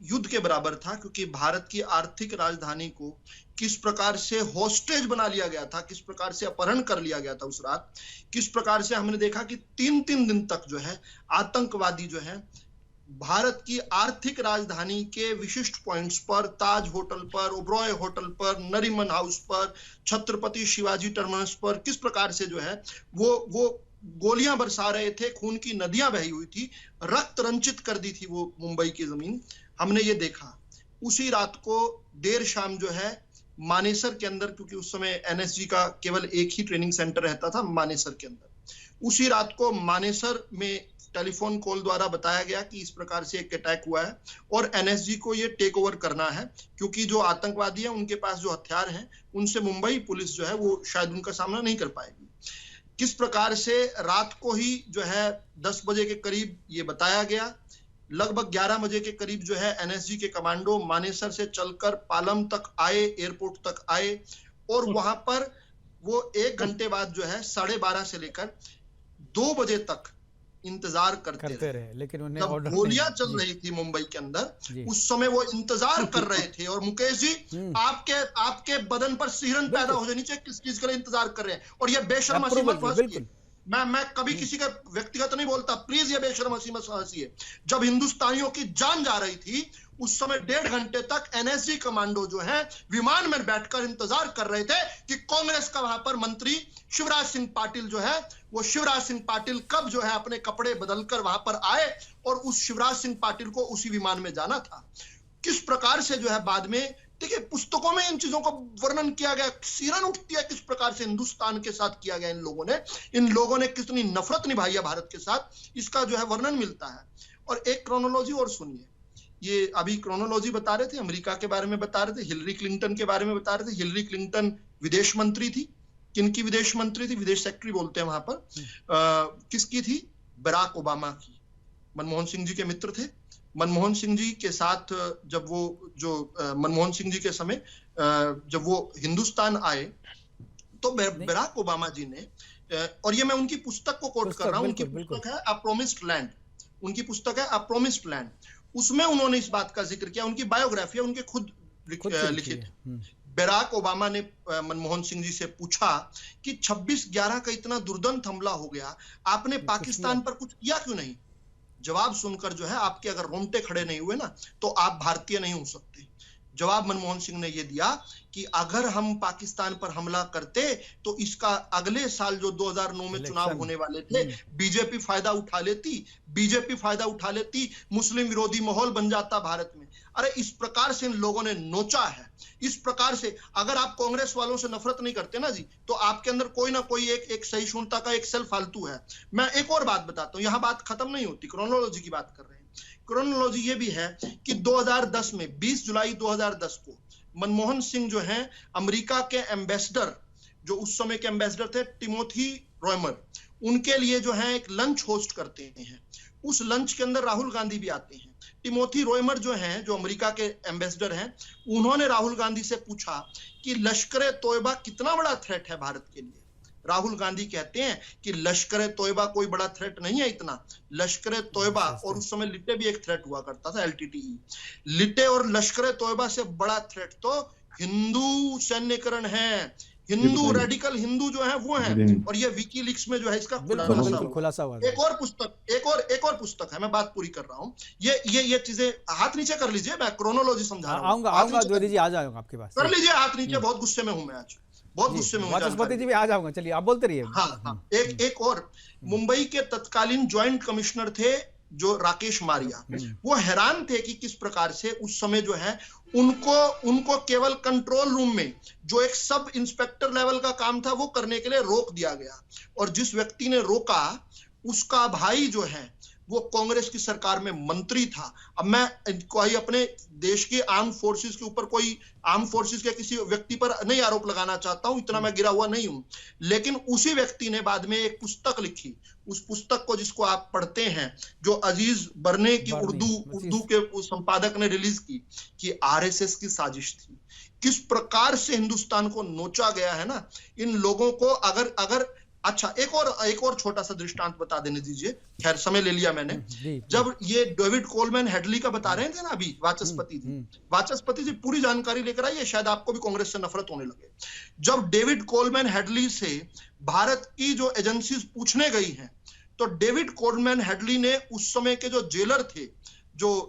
युद्ध के बराबर था, क्योंकि भारत की आर्थिक राजधानी को किस प्रकार से हॉस्टेज बना लिया गया था, किस प्रकार से अपहरण कर लिया गया था उस रात, किस प्रकार से हमने देखा कि 3-3 दिन तक जो है आतंकवादी जो है भारत की आर्थिक राजधानी के विशिष्ट पॉइंट्स पर, ताज होटल पर, ओबरॉय होटल पर, नरीमन हाउस पर, छत्रपति शिवाजी टर्मिनस पर किस प्रकार से जो है वो गोलियां बरसा रहे थे, खून की नदियां बही हुई थी, रक्त रंजित कर दी थी वो मुंबई की जमीन। हमने ये देखा। उसी रात को देर शाम जो है मानेसर के अंदर, क्योंकि उस समय एनएसजी का केवल एक ही ट्रेनिंग सेंटर रहता था मानेसर के अंदर, उसी रात को मानेसर में टेलीफोन कॉल द्वारा बताया गया कि इस प्रकार से एक अटैक हुआ है और एनएसजी को ये टेक ओवर करना है, क्योंकि जो आतंकवादी हैं उनके पास जो हथियार हैं उनसे मुंबई पुलिस जो है वो शायद उनका सामना नहीं कर पाएगी। किस प्रकार से रात को ही जो है 10 बजे के करीब ये बताया गया, लगभग 11 बजे के करीब जो है एनएसजी के कमांडो मानेसर से चलकर पालम तक आए, एयरपोर्ट तक आए और वहां पर वो 1 घंटे बाद जो है 12:30 से लेकर 2 बजे तक इंतजार करते रहे। लेकिन उन्हें जब गोलियां चल रही थी मुंबई के अंदर, उस समय वो इंतजार कर रहे थे। और मुकेश जी, आपके बदन पर सिहरन पैदा हो जानी चाहिए, किस चीज के लिए इंतजार कर रहे हैं। और ये बेशर्म हंसी मत हंसिए, मैं कभी किसी का व्यक्तिगत नहीं बोलता, प्लीज ये बेशर्म हंसी मत हंसिए। जब हिंदुस्तानियों की जान जा रही थी उस समय 1.5 घंटे तक एनएसजी कमांडो जो है विमान में बैठकर इंतजार कर रहे थे कि कांग्रेस का वहां पर मंत्री शिवराज सिंह पाटिल जो है वो शिवराज सिंह पाटिल कब जो है अपने कपड़े बदलकर वहां पर आए और उस शिवराज सिंह पाटिल को उसी विमान में जाना था। किस प्रकार से जो है बाद में, देखिए पुस्तकों में इन चीजों का वर्णन किया गया, सिरन उठती है किस प्रकार से हिंदुस्तान के साथ किया गया। इन लोगों ने कितनी नफरत निभाई है भारत के साथ, इसका जो है वर्णन मिलता है। और एक क्रोनोलॉजी और सुनिए, ये अभी क्रोनोलॉजी बता रहे थे, अमेरिका के बारे में बता रहे थे, हिलरी क्लिंटन के बारे में बता रहे थे। हिलरी क्लिंटन विदेश मंत्री थी, किनकी विदेश मंत्री थी, विदेश सेक्रेटरी बोलते हैं वहां पर, किसकी थी, बराक ओबामा की। मनमोहन सिंह जी के मित्र थे। मनमोहन सिंह जी के साथ जब वो मनमोहन सिंह जी के समय जब वो हिंदुस्तान आए तो बराक ओबामा जी ने, और ये मैं उनकी पुस्तक को कोट कर रहा हूं, उनकी पुस्तक है अ प्रोमिस्ड लैंड, उनकी पुस्तक है अ प्रोमिस्ड लैंड, उसमें उन्होंने इस बात का जिक्र किया, उनकी बायोग्राफी है, उनके खुद लिखित। बराक ओबामा ने मनमोहन सिंह जी से पूछा कि 26/11 का इतना दुर्दांत हमला हो गया, आपने पाकिस्तान पर कुछ किया क्यों नहीं। जवाब सुनकर जो है आपके अगर रोंगटे खड़े नहीं हुए ना तो आप भारतीय नहीं हो सकते। जवाब मनमोहन सिंह ने यह दिया कि अगर हम पाकिस्तान पर हमला करते तो इसका अगले साल जो 2009 में चुनाव होने वाले थे बीजेपी फायदा उठा लेती, मुस्लिम विरोधी माहौल बन जाता भारत में। अरे इस प्रकार से इन लोगों ने नोचा है, इस प्रकार से। अगर आप कांग्रेस वालों से नफरत नहीं करते ना जी, तो आपके अंदर कोई ना कोई एक सहिष्णुता का एक सेल फालतू है। मैं एक और बात बताता हूं, यहां बात खत्म नहीं होती, क्रोनोलॉजी की बात कर रहे हैं। क्रोनोलॉजी ये भी है कि 2010 में 20 जुलाई 2010 को मनमोहन सिंह जो हैं अमेरिका के एम्बेसडर, जो उस समय के एम्बेसडर थे टिमोथी रॉयमर, उनके लिए जो है एक लंच होस्ट करते हैं। उस लंच के अंदर राहुल गांधी भी आते हैं। टिमोथी रॉयमर जो हैं, जो अमेरिका के एम्बेसडर हैं, उन्होंने राहुल गांधी से पूछा कि लश्कर तोयबा कितना बड़ा थ्रेट है भारत के लिए। राहुल गांधी कहते हैं कि लश्कर तोयबा कोई बड़ा थ्रेट नहीं है इतना। लश्कर तोयबा, और उस समय लिटे भी एक थ्रेट हुआ करता था, LTTE, लिटे और लश्कर तोयबा से बड़ा थ्रेट तो हिंदू सैन्यकरण है, हिंदू रेडिकल हिंदू जो है वो है। और ये विकीलीक्स में जो है इसका खुलासा हुआ। एक और पुस्तक है, मैं बात पूरी कर रहा हूं। ये चीजें हाथ नीचे कर लीजिए, मैं क्रोनोलॉजी समझा रहा हूं। आऊंगा द्विवेदी जी, आ जाऊंगा आपके पास। कर लीजिए हाथ नीचे, बहुत गुस्से में हूं मैं आज, बहुत गुस्से में। वाचस्पति जी भी आ जाऊंगा, चलिए आप बोलते रहिए। हाँ, एक और मुंबई के तत्कालीन ज्वाइंट कमिश्नर थे जो राकेश मारिया, वो हैरान थे कि किस प्रकार से उस समय जो है उनको केवल कंट्रोल रूम में जो एक सब इंस्पेक्टर लेवल का काम था वो करने के लिए रोक दिया गया। और जिस व्यक्ति ने रोका उसका भाई जो है वो कांग्रेस की सरकार में मंत्री था। अब मैं कोई अपने देश के आर्म फोर्सेस के ऊपर, कोई आर्म फोर्सेस के किसी व्यक्ति पर नहीं आरोप लगाना चाहता हूं, इतना मैं गिरा हुआ नहीं हूं, लेकिन उसी व्यक्ति ने बाद में एक पुस्तक लिखी। उस पुस्तक को जिसको आप पढ़ते हैं, जो अजीज बरने की उर्दू के संपादक ने रिलीज की, कि आरएसएस की साजिश थी। किस प्रकार से हिंदुस्तान को नोचा गया है ना इन लोगों को। अगर अच्छा, एक और छोटा सा दृष्टांत बता देने दीजिए, खैर समय ले लिया मैंने। जब ये डेविड कोलमैन हेडली का बता रहे थे ना अभी, वाचस्पति जी पूरी जानकारी लेकर आइए, शायद आपको भी कांग्रेस से नफरत होने लगे। जब डेविड कोलमैन हेडली से भारत की जो एजेंसीज पूछने गई हैं, तो डेविड कोलमैन हेडली ने उस समय के जो जेलर थे, जो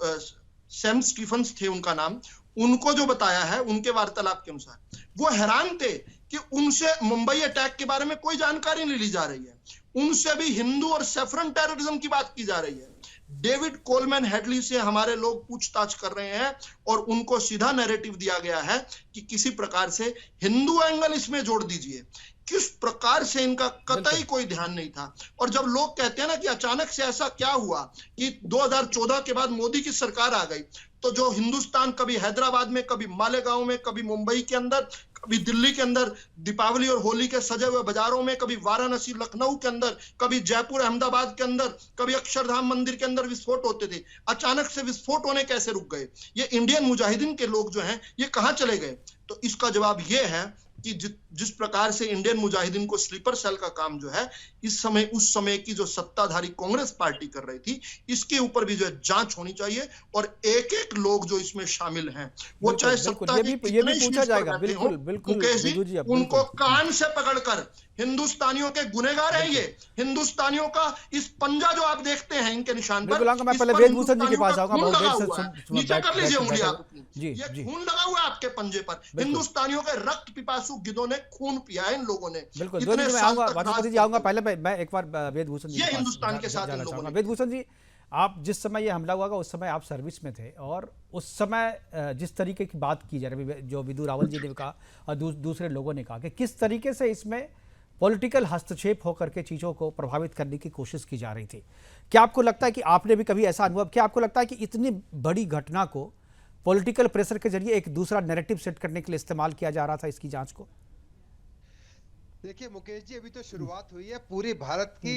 सैम स्टीफन्स थे उनका नाम, उनको जो बताया है उनके वार्तालाप के अनुसार, वो हैरान थे कि उनसे मुंबई अटैक के बारे में कोई जानकारी नहीं ली जा रही है, उनसे भी हिंदू और सेफरन टेररिज्म की बात की जा रही है। डेविड कोलमैन हेडली से हमारे लोग पूछताछ कर रहे हैं और उनको सीधा नैरेटिव दिया गया है कि किसी प्रकार से हिंदू एंगल इसमें जोड़ दीजिए। किस प्रकार से इनका कतई कोई ध्यान नहीं था। और जब लोग कहते हैं ना कि अचानक से ऐसा क्या हुआ कि 2014 के बाद मोदी की सरकार आ गई, तो जो हिंदुस्तान कभी हैदराबाद में, कभी मालेगांव में, कभी मुंबई के अंदर, कभी दिल्ली के अंदर दीपावली और होली के सजे हुए बाजारों में, कभी वाराणसी लखनऊ के अंदर, कभी जयपुर अहमदाबाद के अंदर, कभी अक्षरधाम मंदिर के अंदर विस्फोट होते थे, अचानक से विस्फोट होने कैसे रुक गए? ये इंडियन मुजाहिदीन के लोग जो हैं ये कहां चले गए? तो इसका जवाब ये है कि जिस प्रकार से इंडियन मुजाहिदीन को स्लीपर सेल का काम जो है इस समय, उस समय की जो सत्ताधारी कांग्रेस पार्टी कर रही थी, इसके ऊपर भी जो है जांच होनी चाहिए। और एक एक लोग जो इसमें शामिल हैं, वो चाहे सत्ता के कितने शीर्ष पर बैठे हों, मुकेश जी, उनको कान से पकड़कर, हिंदुस्तानियों के गुनहगार हैं ये, हिंदुस्तानियों का इस पंजा जो आप देखते हैं इनके निशान पर, मैं पहले वेदभूषण जी के पास आऊंगा, बहुत देर से नीचे कर लीजिए उंगली आप अपनी, ये खून लगा हुआ है आपके पंजे पर। हिंदुस्तानियों के रक्त पिपासु गिद्धों ने खून पिया है इन लोगों ने। बिल्कुल, वाचस्पति जी आऊंगा, पहले मैं एक बार वेदभूषण जी, ये हिंदुस्तान के साथ इन लोगों ने। वेदभूषण जी, आप जिस समय ये हमला हुआ उस समय आप सर्विस में थे, और उस समय जिस तरीके की बात की जा रही है, जो विदु रावल जी ने कहा और दूसरे लोगों ने कहा कि किस तरीके से इसमें पॉलिटिकल हस्तक्षेप होकर के चीज़ों को प्रभावित करने की कोशिश की जा रही थी, क्या आपको लगता है कि आपने भी कभी ऐसा अनुभव, क्या आपको लगता है कि इतनी बड़ी घटना को पॉलिटिकल प्रेशर के जरिए एक दूसरा नैरेटिव सेट करने के लिए इस्तेमाल किया जा रहा था इसकी जांच को? देखिए मुकेश जी, अभी तो शुरुआत हुई है। पूरी भारत की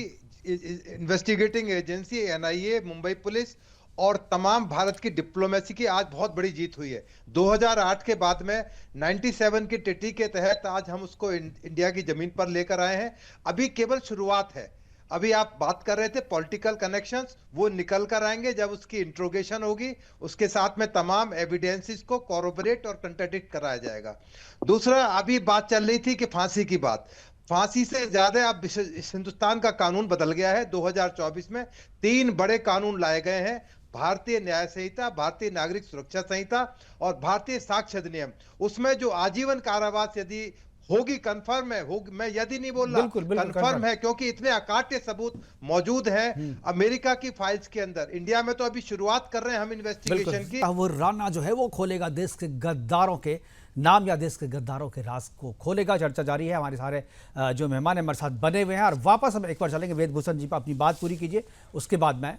investigating agency NIA, Mumbai police और तमाम भारत की डिप्लोमेसी की आज बहुत बड़ी जीत हुई है। 2008 के बाद में 97 की टिट्टी के तहत आज हम उसको इंडिया की जमीन पर लेकर आए हैं। अभी केवल शुरुआत है। अभी आप बात कर रहे थे पॉलिटिकल कनेक्शंस, वो निकल कर आएंगे जब उसकी इंट्रोगेशन होगी, उसके साथ में तमाम एविडेंसेस को कॉरोबोरेट और कंट्राडिक्ट कराया जाएगा। दूसरा, अभी बात चल रही थी कि फांसी की बात, फांसी से ज्यादा अब हिंदुस्तान का कानून बदल गया है। 2024 में 3 बड़े कानून लाए गए हैं, भारतीय न्याय संहिता, भारतीय नागरिक सुरक्षा संहिता और भारतीय साक्ष्य अधिनियम। उसमें जो आजीवन कारावास यदि होगी, कंफर्म है, होगी, मैं यदि नहीं बोल रहा, कंफर्म है, क्योंकि इतने अकाट्य सबूत मौजूद हैं अमेरिका की फाइल्स के अंदर। इंडिया में तो अभी शुरुआत कर रहे हैं हम इन्वेस्टिगेशन की। वो राणा जो है वो खोलेगा देश के गद्दारों के नाम या देश के गद्दारों के राज को खोलेगा। चर्चा जारी है, हमारे सारे जो मेहमान हमारे साथ बने हुए हैं, और वापस हम एक बार चलेंगे वेदभूषण जी पर, अपनी बात पूरी कीजिए, उसके बाद मैं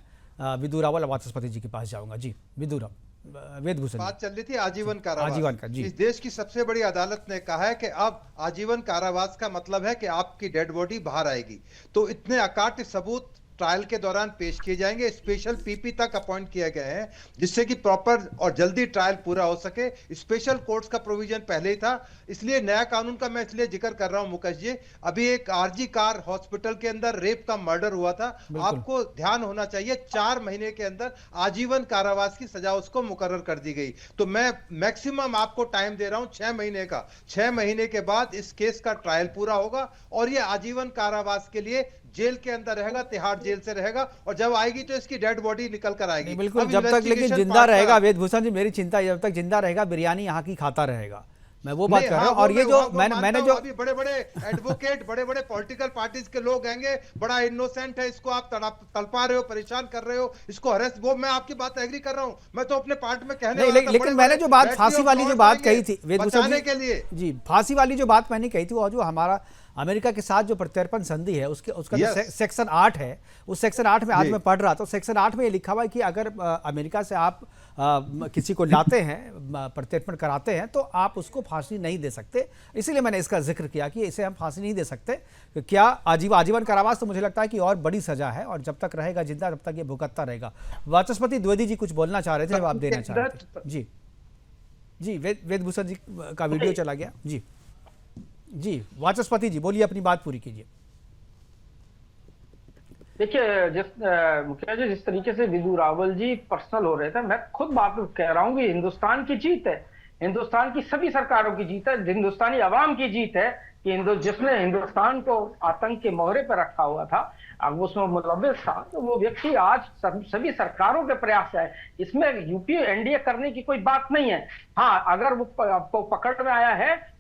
विदु रावल और वाचस्पति जी के पास जाऊंगा। जी विदु रावल, वेदभूषण बात चल रही थी आजीवन कारावास। आजीवन का, जी। इस देश की सबसे बड़ी अदालत ने कहा है कि अब आजीवन कारावास का मतलब है कि आपकी डेड बॉडी बाहर आएगी। तो इतने अकाट्य सबूत ट्रायल के दौरान पेश किए जाएंगे। स्पेशल पीपी तक अपॉइंट किए गए हैं जिससे कि प्रॉपर और जल्दी ट्रायल पूरा हो सके। स्पेशल कोर्ट्स का प्रोविजन पहले ही था, इसलिए नया कानून का मैं इसलिए जिक्र कर रहा हूं मुकेश जी। अभी एक आरजी कार हॉस्पिटल के अंदर रेप का मर्डर हुआ था, आपको ध्यान होना चाहिए 4 महीने के अंदर आजीवन कारावास की सजा उसको मुकर्रर कर दी गई। तो मैं मैक्सिमम आपको टाइम दे रहा हूं 6 महीने का। 6 महीने के बाद इस केस का ट्रायल पूरा होगा और ये आजीवन कारावास के लिए जेल के अंदर रहेगा, तिहाड़ जेल से रहेगा, और जब आएगी तो इसकी डेड बॉडी निकल कर आएगी। बिल्कुल, जब तक लेकिन जिंदा रहेगा वेदभूषण जी, मेरी चिंता है जब तक जिंदा रहेगा बिरयानी यहाँ की खाता रहेगा, मैं वो बात कर रहा हूँ। और ये जो मैंने जो अभी बड़े बड़े एडवोकेट, बड़े बड़े पॉलिटिकल पार्टीज के लोग आएंगे, बड़ा इनोसेंट है, इसको आप तड़पा रहे हो, परेशान कर रहे हो, इसको हरेस, वो मैं आपकी बात एग्री कर रहा हूँ। मैं तो अपने पार्ट में कहने नहीं, लेकिन मैंने जो बात फांसी वाली जो बात कही थी वेदभूषण के लिए, जी फांसी वाली जो बात मैंने कही थी, वो जो हमारा अमेरिका के साथ जो प्रत्यर्पण संधि है उसका जो सेक्शन 8 है, उस सेक्शन 8 में आज मैं पढ़ रहा था, सेक्शन 8 में ये लिखा हुआ है कि अगर अमेरिका से आप किसी को लाते हैं, प्रत्यर्पण कराते हैं, तो आप उसको फांसी नहीं दे सकते। इसीलिए मैंने इसका जिक्र किया कि इसे हम फांसी नहीं दे सकते। क्या आजीवन कारावास तो मुझे लगता है कि और बड़ी सजा है, और जब तक रहेगा जिंदा तब तक ये भुगतता रहेगा। वाचस्पति द्विवेदी जी कुछ बोलना चाह रहे थे, जवाब देना चाह रहे थे। जी जी, वेदभूषण जी का वीडियो चला गया। जी जी, वाचस्पति जी बोलिए, अपनी बात पूरी कीजिए। देखिए, मुखिया जी, जिस तरीके से विदु रावल जी पर्सनल हो रहे थे, मैं खुद बात कह रहा हूँ कि हिंदुस्तान की जीत है, हिंदुस्तान की सभी सरकारों की जीत है, हिंदुस्तानी अवाम की जीत है कि जिसने हिंदुस्तान को आतंक के मोहरे पर रखा हुआ था, अब उसमें मुलव्विस था, तो वो व्यक्ति आज सभी सरकारों के प्रयास है। इसमें यूपीए एनडीए करने की कोई बात नहीं है। हाँ, अगर वो आपको पकड़ में आया है,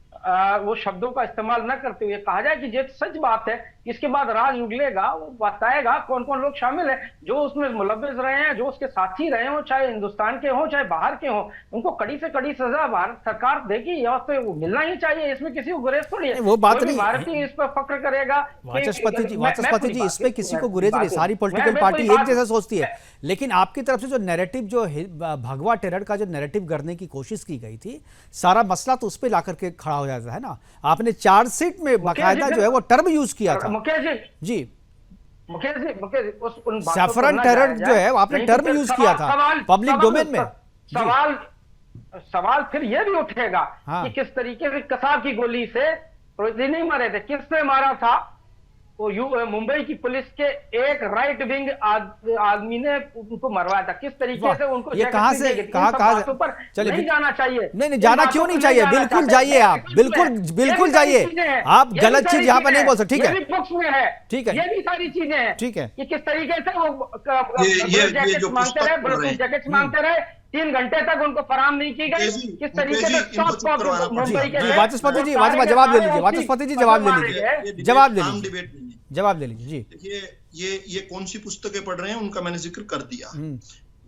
वो शब्दों का इस्तेमाल न करते हुए कहा जाए कि ये सच बात है, इसके बाद राज उगलेगा, वो बताएगा कौन कौन लोग शामिल है जो उसमें मुलव्विस रहे हैं, जो उसके साथी रहे हो, चाहे हिंदुस्तान के हो चाहे बाहर के हो, उनको कड़ी से कड़ी सजा भारत सरकार देगी, या तो वो मिलना ही चाहिए। इसमें किसी को गुरेज थोड़ी है, वो बात नहीं, भारतीय इस पर फक्र करेगा। वाचस्पति जी इस पे किसी को गुरेज नहीं, सारी पॉलिटिकल पार्टी एक जैसा सोचती है। लेकिन आपकी तरफ से जो नैरेटिव, जो भगवा टेरर का जो नैरेटिव करने की कोशिश की गई थी, सारा मसला तो उस पर ला करके खड़ा हो जाता है ना। आपने चार्जशीट में बाकायदा जो है वो टर्म यूज किया था। जी मुकेश जी, सैफरन टेरर जो है आपने टर्म यूज किया था पब्लिक डोमेन में। सवाल फिर ये भी उठेगा कि किस तरीके से कसाब की गोली से नहीं मरे थे, किसने मारा था? वो मुंबई की पुलिस के एक राइट विंग आदमी ने उनको मरवाया था। किस तरीके से उनको ये कहां पर नहीं जाना चाहिए? नहीं जाना क्यों नहीं चाहिए? बिल्कुल जाइए आप, बिल्कुल जाइए आप। गलत चीज यहाँ पर नहीं बोल सकते। ठीक है, बुक्स में है, ठीक है, ये भी सारी चीजें हैं। ठीक है, कि किस तरीके से वो जैकेट मांगते रहे, 3 घंटे तक उनको फराहम नहीं की गई। किस तरीके से मुंबई के वाचस्पति जी जवाब ले लीजिए। वाचस्पति जी जवाब ले लीजिए, जवाब ले लीजिए। जी, देखिए, ये कौन सी पुस्तकें पढ़ रहे हैं उनका मैंने जिक्र कर दिया।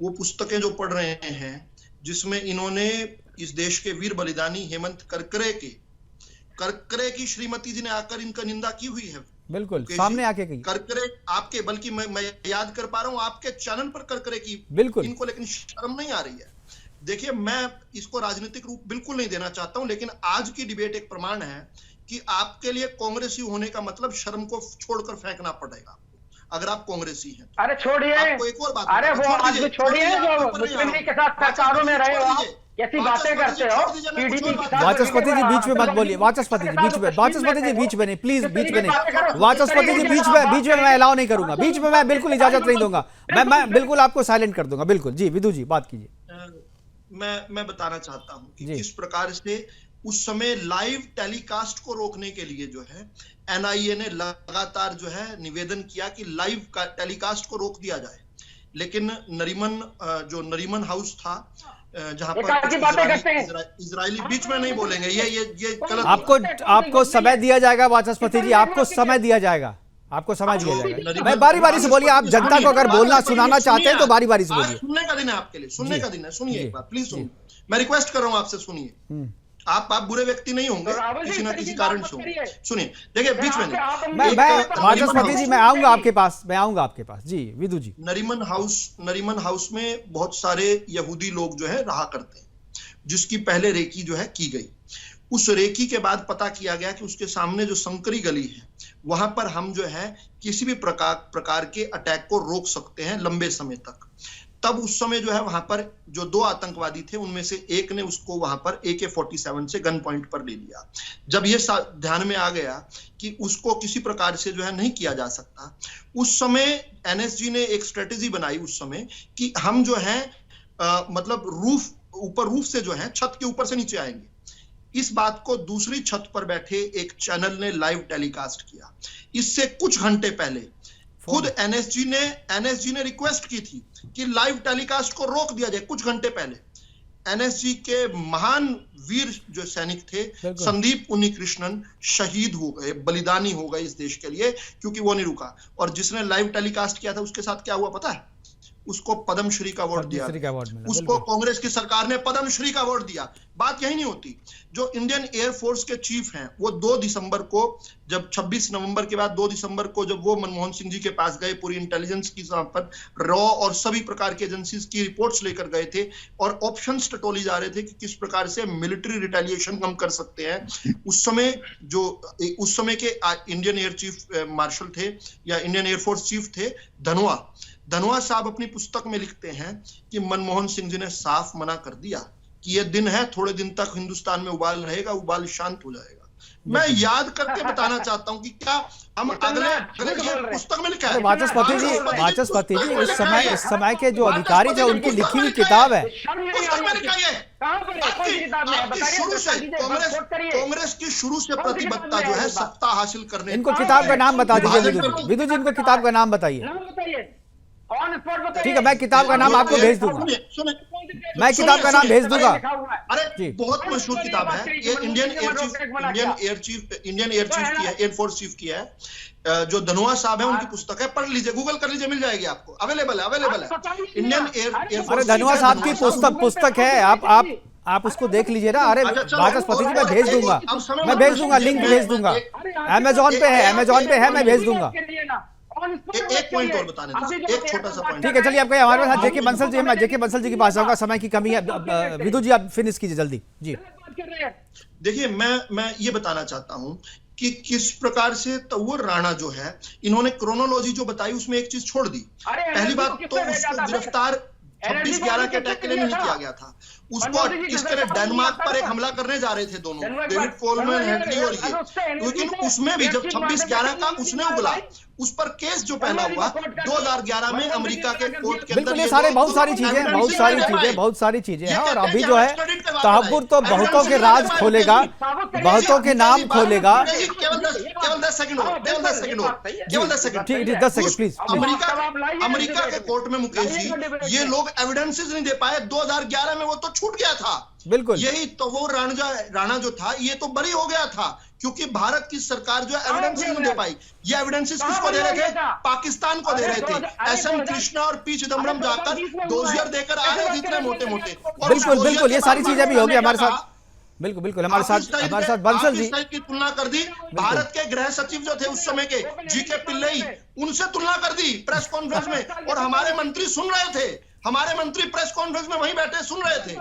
वो पुस्तकें जो पढ़ रहे हैं जिसमें इन्होंने इस देश के वीर बलिदानी हेमंत करकरे की श्रीमती जी ने आकर इनका निंदा की हुई है। बिल्कुल सामने आके कही करकरे आपके, बल्कि मैं याद कर पा रहा हूं आपके चैनल पर करकरे की, बिल्कुल इनको, लेकिन शर्म नहीं आ रही है। देखिए, मैं इसको राजनीतिक रूप बिल्कुल नहीं देना चाहता हूं, लेकिन आज की डिबेट एक प्रमाण है कि आपके लिए कांग्रेसी होने का मतलब शर्म को छोड़कर फेंकना पड़ेगा अगर आप कांग्रेसी हैं। अरे छोड़िए, आपको एक और बात, अरे वो आदमी छोड़िए जो मुस्लिम लीग के साथ सरकारों में रहे हो, कैसी बातें करते हो। वाचस्पति जी बीच में मत बोलिए। वाचस्पति जी बीच में नहीं, प्लीज बीच में नहीं। वाचस्पति जी बीच में मैं अलाउ नहीं करूंगा, बीच में मैं बिल्कुल इजाजत नहीं दूंगा। मैं बिल्कुल आपको साइलेंट कर दूंगा। बिल्कुल जी, विदु जी बात कीजिए। मैं बताना चाहता हूं कि किस प्रकार से उस समय लाइव टेलीकास्ट को रोकने के लिए जो है एनआईए ने लगातार जो है निवेदन किया कि लाइव टेलीकास्ट को रोक दिया जाए, लेकिन नरीमन हाउस था जहां पर इजरायली, बीच में नहीं बोलेंगे, ये गलत। आपको समय दिया जाएगा वाचस्पति जी, आपको समय दिया जाएगा। मैं बारी बारी से बोलिए। आप जनता को अगर बोलना सुनाना चाहते हैं तो बारी बारी से बोलिए। सुनने का दिन है आपके लिए, सुनने का दिन है। सुनिए एक बार, प्लीज सुनिए। मैं रिक्वेस्ट कर रहा हूं आपसे, सुनिए। आप बुरे व्यक्ति नहीं होंगे, किसी ना किसी कारण से होंगे। सुनिए, देखिए, बीच में नहीं। वाचस्पति जी मैं आऊंगा आपके पास। जी विदु जी, नरीमन हाउस में बहुत सारे यहूदी लोग जो है रहा करते हैं, जिसकी पहले रेकी जो है की गई। उस रेकी के बाद पता किया गया कि उसके सामने जो संकरी गली है, वहां पर हम जो है किसी भी प्रकार के अटैक को रोक सकते हैं लंबे समय तक। तब उस समय जो है वहां पर जो 2 आतंकवादी थे, उनमें से एक ने उसको वहां पर AK-47 से गन पॉइंट पर ले लिया। जब ये ध्यान में आ गया कि उसको किसी प्रकार से जो है नहीं किया जा सकता, उस समय NSG ने एक स्ट्रेटेजी बनाई उस समय कि हम जो है मतलब रूफ से जो है छत के ऊपर से नीचे आएंगे। इस बात को दूसरी छत पर बैठे एक चैनल ने लाइव टेलीकास्ट किया। इससे कुछ घंटे पहले खुद NSG ने रिक्वेस्ट की थी कि लाइव टेलीकास्ट को रोक दिया जाए। कुछ घंटे पहले NSG के महान वीर जो सैनिक थे, संदीप उन्नीकृष्णन, शहीद हो गए, बलिदानी हो गए इस देश के लिए, क्योंकि वो नहीं रुका। और जिसने लाइव टेलीकास्ट किया था उसके साथ क्या हुआ पता है? उसको पद्मश्री का अवार्ड दिया, उसको कांग्रेस की सरकार ने पद्मश्री का अवार्ड दिया। बात यही नहीं होती। जो इंडियन एयरफोर्स के चीफ हैं वो 2 दिसंबर को, जब 26 नवंबर के बाद 2 दिसंबर को जब वो मनमोहन सिंह जी के पास गए, पूरी इंटेलिजेंस की पर रॉ और सभी प्रकार की एजेंसीज की रिपोर्ट्स लेकर गए थे और ऑप्शंस टटोली जा रहे थे कि किस प्रकार से मिलिट्री रिटेलिएशन हम कर सकते हैं। उस समय के इंडियन एयर चीफ मार्शल थे या इंडियन एयरफोर्स चीफ थे धनोआ साहब अपनी पुस्तक में लिखते हैं कि मनमोहन सिंह जी ने साफ मना कर दिया कि ये दिन है, थोड़े दिन तक हिंदुस्तान में उबाल रहेगा, उबाल शांत हो जाएगा। मैं याद करके बताना चाहता हूं कि क्या हम अगले पुस्तक में लिखा है। वाचस्पति जी इस समय के जो अधिकारी थे उनकी लिखी हुई किताब है। कांग्रेस की शुरू से प्रतिबद्धता जो है सत्ता हासिल करने। इनको किताब का नाम बता दीजिए विदु जी, इनको किताब का नाम बताइए। ठीक है, मैं किताब का नाम आपको भेज दूंगा, मैं किताब का नाम भेज दूंगा। अरे बहुत मशहूर किताब है ये, इंडियन एयरफोर्स चीफ की है, जो धनोआ साहब है उनकी पुस्तक है, पढ़ लीजिए, गूगल कर लीजिए, मिल जाएगी आपको, अवेलेबल है। इंडियन एयरफोर्स धनोआ साहब की पुस्तक है, आप उसको देख लीजिए ना। अरे वाचस्पति जी मैं भेज दूंगा, लिंक भेज दूंगा, अमेजॉन पे है, मैं भेज दूंगा। एक पॉइंट और बताने दो, एक छोटा सा पॉइंट। ठीक है, चलिए आपके हमारे पास जेके बंसल जी, मैं जेके बंसल जी के पास जाऊंगा, समय की कमी है। विदु जी आप फिनिश कीजिए जल्दी जी। देखिए मैं ये बताना चाहता हूं कि किस प्रकार से तव्वुर राणा जो है, इन्होंने क्रोनोलॉजी जो बताई उसमें एक चीज छोड़ दी। पहली बात तो उसको गिरफ्तार 26/11 के अटैक के लिए नहीं किया गया था, उसको इस तरह डेनमार्क पर एक हमला करने जा रहे थे दोनों, डेविड कोलमैन, हेडली और ये, लेकिन उसमें भी जब 26/11 का उसने उगला, उस पर केस जो पहला हुआ 2011 में अमेरिका के कोर्ट के अंदर, ये सारे बहुत सारी चीजें हैं। और अभी जो है तहव्वुर तो बहुतों के राज खोलेगा, बहुतों के नाम खोलेगा। केवल 10 सेकंड ठीक 10 सेकंड प्लीज। अमेरिका के कोर्ट में मुकेश जी ये लोग एविडेंसेस नहीं दे पाए, 2011 में वो तो छूट गया था। बिल्कुल यही तो वो राणा जो था ये तो बरी हो गया था, क्योंकि भारत की सरकार जो एविडेंसेस नहीं दे पाई। ये एविडेंसेस किसको दे रहे थे? पाकिस्तान को दे रहे थे। एसएम कृष्णा और पी चिदम्बरम जाकर डोजियर देकर आ रहे थे इतने मोटे। बिल्कुल ये सारी चीजें भी होगी हमारे साथ। बिल्कुल हमारे साथ बंसल जी की तुलना कर दी। भारत के गृह सचिव जो थे उस समय के जीके पिल्लई, उनसे तुलना कर दी प्रेस कॉन्फ्रेंस में, और हमारे मंत्री सुन रहे थे, हमारे मंत्री प्रेस कॉन्फ्रेंस में वहीं बैठे सुन रहे थे।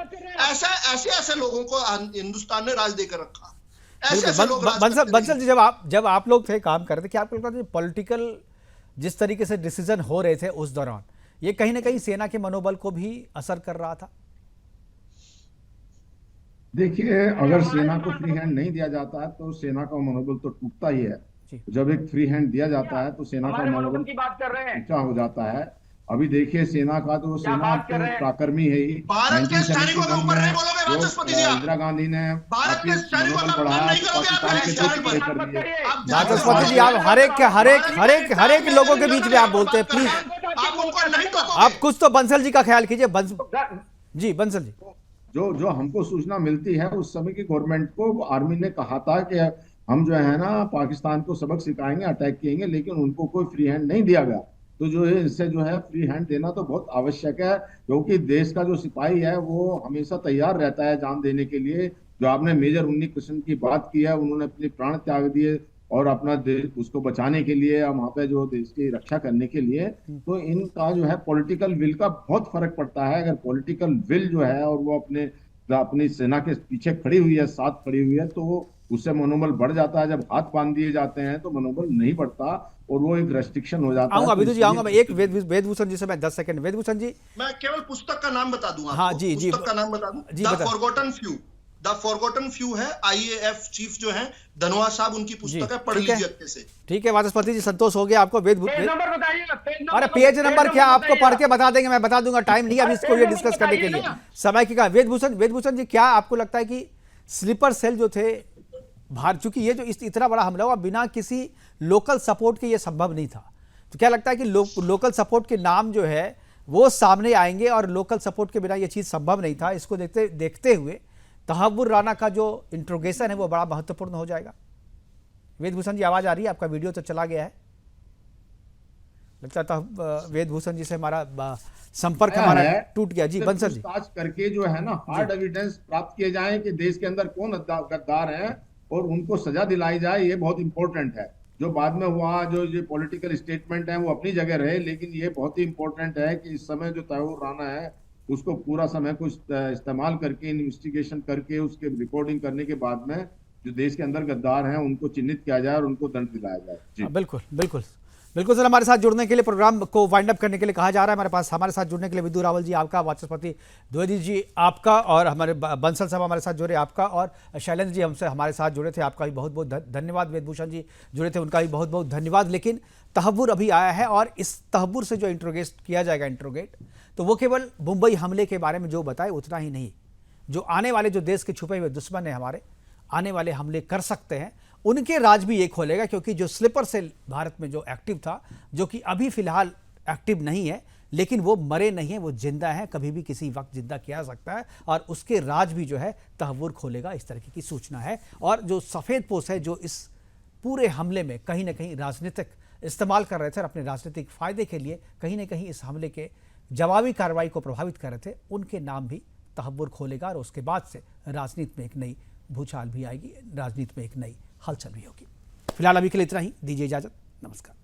ऐसे लोगों को हिंदुस्तान ने राज देकर रखा। बंसल जी जब आप लोग थे, काम कर रहे थे, क्या आपको लगता है पॉलिटिकल जिस तरीके से डिसीजन हो रहे थे उस दौरान, ये कहीं ना कहीं सेना के मनोबल को भी असर कर रहा था? देखिए, अगर सेना को फ्री हैंड नहीं दिया जाता है तो सेना का मनोबल तो टूटता ही है। जब एक फ्री हैंड दिया जाता है तो सेना का मनोबल ऊंचा हो जाता है। अभी देखिए सेना का तो सेना प्राकर्मी है ही। इंदिरा गांधी ने मनोबल बढ़ाया, पाकिस्तान के दुख खड़े कर दिए। वाचस्पति जी आप हर एक लोगों के बीच में आप बोलते हैं, प्लीज आप कुछ तो बंसल जी का ख्याल कीजिए। बंसल जी जो हमको सूचना मिलती है, उस समय की गवर्नमेंट को आर्मी ने कहा था कि हम जो है ना पाकिस्तान को सबक सिखाएंगे, अटैक किएंगे, लेकिन उनको कोई फ्री हैंड नहीं दिया गया। तो जो है इससे जो है फ्री हैंड देना तो बहुत आवश्यक है, क्योंकि देश का जो सिपाही है वो हमेशा तैयार रहता है जान देने के लिए। जो आपने मेजर उन्नी कृष्ण की बात की है, उन्होंने अपने प्राण त्याग दिए और अपना देश उसको बचाने के लिए, वहां पे जो देश की रक्षा करने के लिए। तो इनका जो है पॉलिटिकल विल का बहुत फर्क पड़ता है। अगर पॉलिटिकल विल जो है और वो अपनी सेना के पीछे खड़ी हुई है, साथ खड़ी हुई है, तो उससे मनोबल बढ़ जाता है। जब हाथ बांध दिए जाते हैं तो मनोबल नहीं बढ़ता और वो एक रेस्ट्रिक्शन हो जाता है। विदु जी आऊंगा मैं। एक वेदभूषण जी से मैं 10 सेकंड। वेदभूषण जी मैं केवल पुस्तक का नाम बता दूंगा। हाँ जी पुस्तक का नाम बता दूं। द फॉरगॉटन फ्यू है, आईएएफ चीफ जो है धनोआ साहब, उनकी पुस्तक है, पढ़ लीजिए अच्छे से। ठीक है वाचस्पति जी, संतोष हो गया आपको। अरे पेज नंबर क्या आपको पढ़ के बता देंगे, मैं बता दूंगा, टाइम नहीं अभी इसको ये डिस्कस करने के लिए, समय की। वेदभूषण जी क्या आपको लगता है कि स्लीपर सेल जो थे चूंकि ये जो इतना बड़ा हमला हुआ बिना किसी लोकल सपोर्ट के ये संभव नहीं था, तो क्या लगता है कि लोकल सपोर्ट के नाम जो है वो सामने आएंगे और लोकल सपोर्ट के बिना ये चीज संभव नहीं था? इसको देखते हुए तहव्वुर राणा का जो इंट्रोगेशन है वो बड़ा महत्वपूर्ण हो जाएगा। वेदभूषण जी आवाज आ रही है? आपका वीडियो तो चला गया है। लगता था वेदभूषण जी से हमारा संपर्क हमारा टूट गया। जी बंसल जी, पूछताछ करके जो है ना हार्ड एविडेंस प्राप्त किए जाए कि देश के अंदर कौन गद्दार हैं और उनको सजा दिलाई जाए, ये बहुत इंपॉर्टेंट है। जो बाद में हुआ, जो ये पॉलिटिकल स्टेटमेंट है वो अपनी जगह रहे, लेकिन ये बहुत ही इंपॉर्टेंट है कि इस समय जो तैमूर राणा है उसको पूरा समय को इस्तेमाल करके, इन्वेस्टिगेशन करके, उसके रिकॉर्डिंग करने के बाद में जो देश के अंदर गद्दार हैं उनको चिन्हित किया जाए और उनको दंड दिलाया जाए। जी बिल्कुल बिल्कुल बिल्कुल सर, हमारे साथ जुड़ने के लिए, प्रोग्राम को वाइंड अप करने के लिए कहा जा रहा है। हमारे साथ जुड़ने के लिए विदु रावल जी आपका, वाचस्पति द्विवेदी जी आपका, और हमारे बंसल साहब हमारे साथ जुड़े आपका, और शैलेंद्र जी हमसे हमारे साथ जुड़े थे, आपका भी बहुत बहुत धन्यवाद। वेदभूषण जी जुड़े थे, उनका भी बहुत बहुत धन्यवाद। लेकिन तहव्वुर अभी आया है और इस तहव्वुर से जो इंट्रोगेट किया जाएगा, इंट्रोगेट, तो वो केवल मुंबई हमले के बारे में जो बताए उतना ही नहीं, जो आने वाले जो देश के छुपे हुए दुश्मन है हमारे, आने वाले हमले कर सकते हैं, उनके राज भी ये खोलेगा। क्योंकि जो स्लीपर सेल भारत में जो एक्टिव था, जो कि अभी फिलहाल एक्टिव नहीं है, लेकिन वो मरे नहीं है, वो जिंदा है, कभी भी किसी वक्त जिंदा किया जा सकता है, और उसके राज भी जो है तहव्वुर खोलेगा, इस तरह की सूचना है। और जो सफ़ेद पोश है, जो इस पूरे हमले में कहीं ना कहीं राजनीतिक इस्तेमाल कर रहे थे और अपने राजनीतिक फायदे के लिए कहीं ना कहीं इस हमले के जवाबी कार्रवाई को प्रभावित कर रहे थे, उनके नाम भी तहव्वुर खोलेगा। और उसके बाद से राजनीति में एक नई भूचाल भी आएगी, राजनीति में एक नई हलचल भी होगी। फिलहाल अभी के लिए इतना ही, दीजिए इजाजत, नमस्कार।